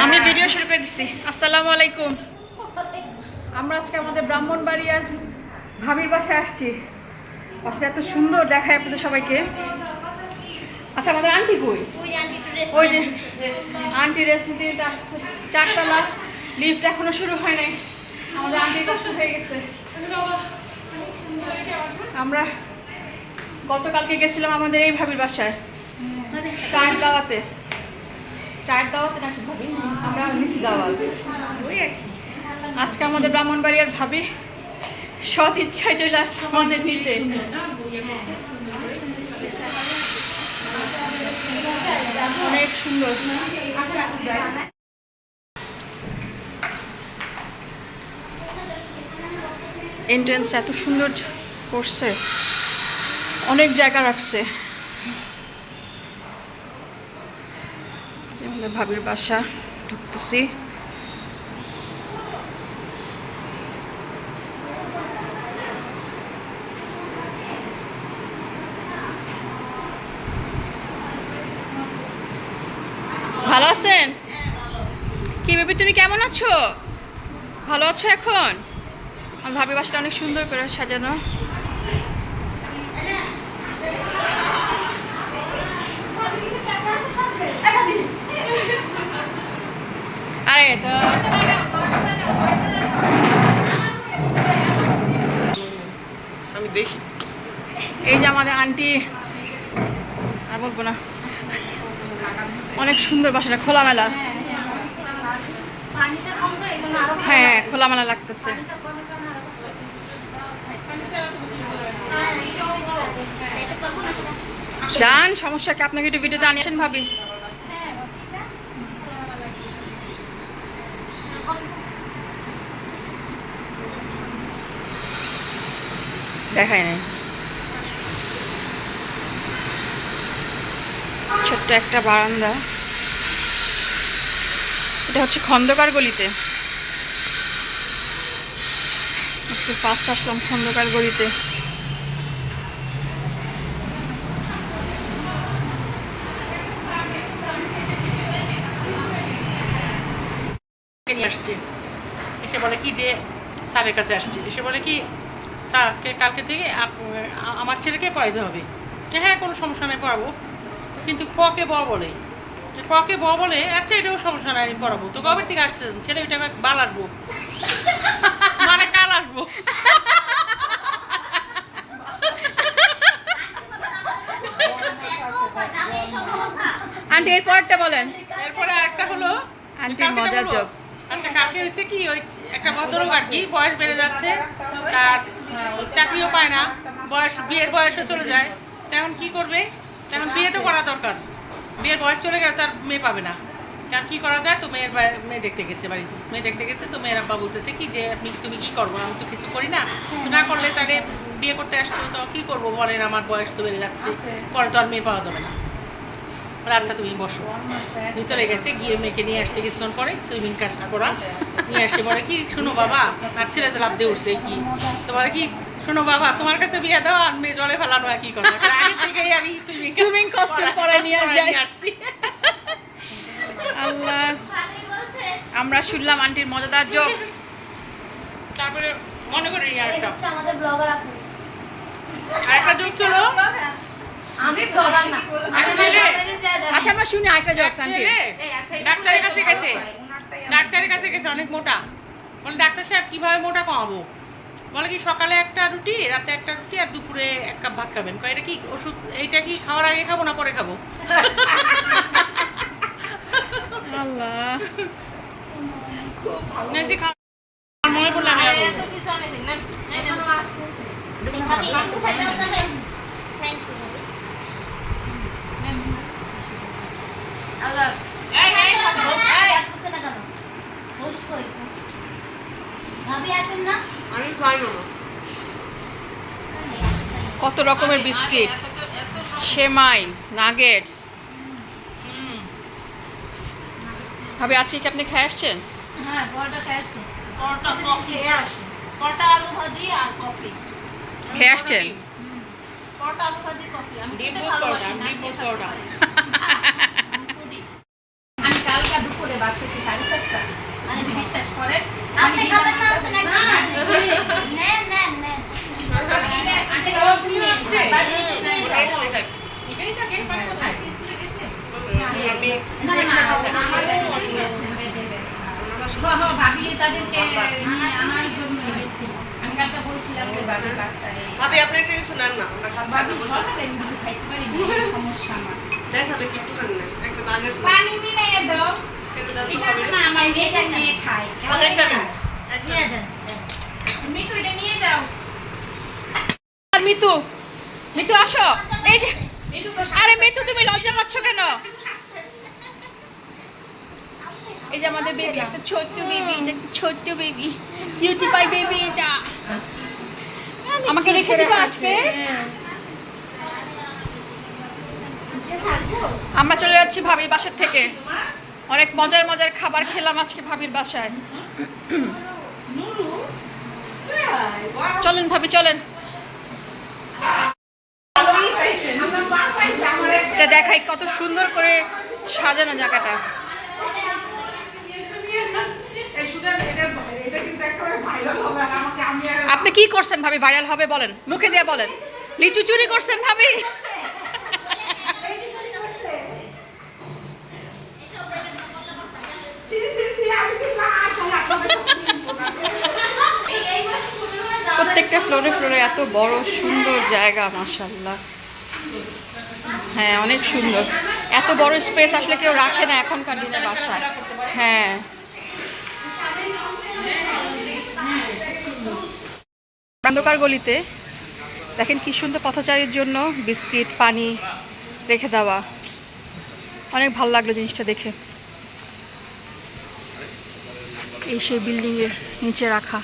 আমি ভিডিও শুরু করে দিচ্ছি। আসসালামু আলাইকুম। আমরা আজকে আমাদের ব্রাহ্মণবাড়িয়ার ভাবির বাসায় আসছি। বাসাটা এত সুন্দর দেখায় আপনাদের সবাইকে। আচ্ছা, আমাদের আন্টি কই? ওই যে আন্টি রেস্ট নিতে আসছে। 4 তলা, লিফট এখনো শুরু হয় নাই। আমাদের আন্টি কষ্ট হয়ে গেছে। আমরা গতকালকে গেছিলাম আমাদের এই ভাবির বাসায় চায়ের দাওয়াতে। চায়ের দাওয়াতে নাকি ভাবি, আমরা নিচি দাওয়াত। ওই আজকে আমাদের ব্রাহ্মণবাড়িয়ার ভাবি সৎ ইচ্ছায় চলে আসছে আমাদের নিতে। অনেক সুন্দর। এন্ট্রেন্স এত সুন্দর করছে, অনেক জায়গা রাখছে। আমাদের ভাবির বাসা ঢুকতেছি। ভালো আছেন? কি বেবি, তুমি কেমন আছো? ভালো আছো এখন? আমার ভাবির বাসাটা অনেক সুন্দর করে সাজানো। আরে তো আমি দেখি। এই যে আমাদের আন্টি, আর বলবো না, অনেক সুন্দর বাসাটা, খোলামেলা। হ্যাঁ, খোলামেলা লাগতেছে। যান, সমস্যা কি? আপনাকে একটু ভিডিওতে আনিয়েছেন ভাবি। দেখায় নাই। ছোট্ট একটা বারান্দা। এটা হচ্ছে খন্দকার গলিতে। আজকে ফার্স্ট আসলাম খন্দকার গলিতে। আসছে, এসে বলে কি যে স্যারের কাছে আসছে, এসে বলে কি স্যার আজকে কালকে থেকে আমার ছেলেকে পড়াইতে হবে। হ্যাঁ, কোনো সমস্যা নেই, পড়াবো, কিন্তু ককে ব বলে, ককে ব বলে। আচ্ছা, এটাও সমস্যা নাই, পড়াবো। তো কবের থেকে আসছে ছেলে? ওইটা বাল আসবো, মানে কাল আসবো। আন্টি এর পরটা বলেন। এরপরে আরেকটা হলো আন্টির মজার জোকস। আচ্ছা, কালকে হয়েছে কি, ওই একটা ভদ্রলোক আর কি, বয়স বেড়ে যাচ্ছে, তার চাকরিও পায় না, বিয়ের বয়সও চলে যায়। তখন কি করবে? তখন বিয়ে তো করা দরকার। বিয়ের বয়স চলে গেলে তার মেয়ে পাবে না। কারণ কি করা যায়? তো মেয়ে দেখতে গেছে বাড়িতে, মেয়ে দেখতে গেছে। তো মেয়ের আব্বা বলতেছে কি যে তুমি কি করবো? আমি তো কিছু করি না, না করলে তাহলে বিয়ে করতে আসছো, তো কি করবো বলেন, আমার বয়স তো বেড়ে যাচ্ছে, পরে তো আর মেয়ে পাওয়া যাবে না। আচ্ছা, তুমি বসো। ভিতরে গেছে, গিয়ে মেয়েকে নিয়ে আসছে। কিছুক্ষণ পরে সুইমিং কাজটা করা নিয়ে আসছে। বলে কি, শোনো বাবা, আর ছেলেতে লাভ দিয়ে উঠছে কি, তোমার কি, শোনো বাবা, তোমার কাছে বিয়ে দাও আর মেয়ে জলে ফেলানো একই কথা। আগে থেকেই আমি সুইমিং কস্টিউম পরাই নিয়ে আসছি। আল্লাহ, আমরা শুনলাম আন্টির মজাদার জোকস। তারপরে মনে করি আরেকটা আমাদের ব্লগার আপনি। আরেকটা জোকস হলো, আমি ব্লগার না। আচ্ছা, আমরা শুনি আরেকটা জোকস। আন্টি ডাক্তারের কাছে গেছে, ডাক্তারের কাছে গেছে, অনেক মোটা। বলে ডাক্তার সাহেব কিভাবে মোটা কমাবো? বলে কি, সকালে একটা রুটি, রাতে একটা রুটি, আর দুপুরে 1 কাপ ভাত খাবেন। এটা কি ওষুধ? এইটা কি খাওয়ার আগে খাবো না পরে খাবো? আল্লাহ, মনে পড়লো আমি আর কত রকমের বিস্কিট, সেমাই, নাগেটস। ভাবি, আজকে কি আপনি খেয়ে আসছেন? হ্যাঁ, বড়টা খেয়ে আসছে। পরোটা, কফি, পরোটা, আলু ভাজি আর কফি খেয়ে আসছেন? পরোটা, আলু ভাজি, কফি। আমি ডিম খেতে পোস্ট ভালোবাসি পরোটা, না, ডিম পোস্ট পরোটা। আমি কালকে দুপুরে বাচ্চাকে ভাবি তাদেরকে নিয়ে আনার জন্য গেছি। আমি কালকে বলছিলাম যে ভাবির বাসায় ভাবি আপনি একটু শুনান না, আমরা খাচ্ছি ভাবি না, বসে সব আছি। সেম কিছু খাইতে পারি না, এই সমস্যা আমার। দেখাতে কি একটু খান না, একটা নাগের পানি মিলাইয়ে দাও। এটা আছে না আমার মেয়েটা নিয়ে খায়। একটা না নিয়ে যান। মিতু এটা নিয়ে যাও। আর মিতু, মিতু আসো। এই যে, আরে মিতু তুমি লজ্জা পাচ্ছ কেন? এই যে আমাদের বেবি, একটা ছোট্ট বেবি, এটা একটা ছোট্ট বেবি, কিউটি পাই বেবি এটা। আমাকে রেখে দিবা আজকে? আমরা চলে যাচ্ছি ভাবির বাসার থেকে। অনেক মজার মজার খাবার খেলাম আজকে ভাবির বাসায়। চলেন ভাবি চলেন। এটা দেখাই কত সুন্দর করে সাজানো জায়গাটা। আপনি কি করছেন ভাবি? ভাইরাল হবে বলেন, মুখে দিয়ে বলেন। লিচু চুরি করছেন ভাবি? প্রত্যেকটা ফ্লোরে ফ্লোরে এত বড় সুন্দর জায়গা, মাশাআল্লাহ। হ্যাঁ অনেক সুন্দর। এত বড় স্পেস আসলে কেউ রাখে না এখনকার দিনে বাসায়। হ্যাঁ অন্ধকার গলিতে দেখেন কি সুন্দর পথচারীর জন্য বিস্কিট পানি রেখে দেওয়া। অনেক ভালো লাগলো জিনিসটা দেখে। এই সেই বিল্ডিংয়ের নিচে রাখা।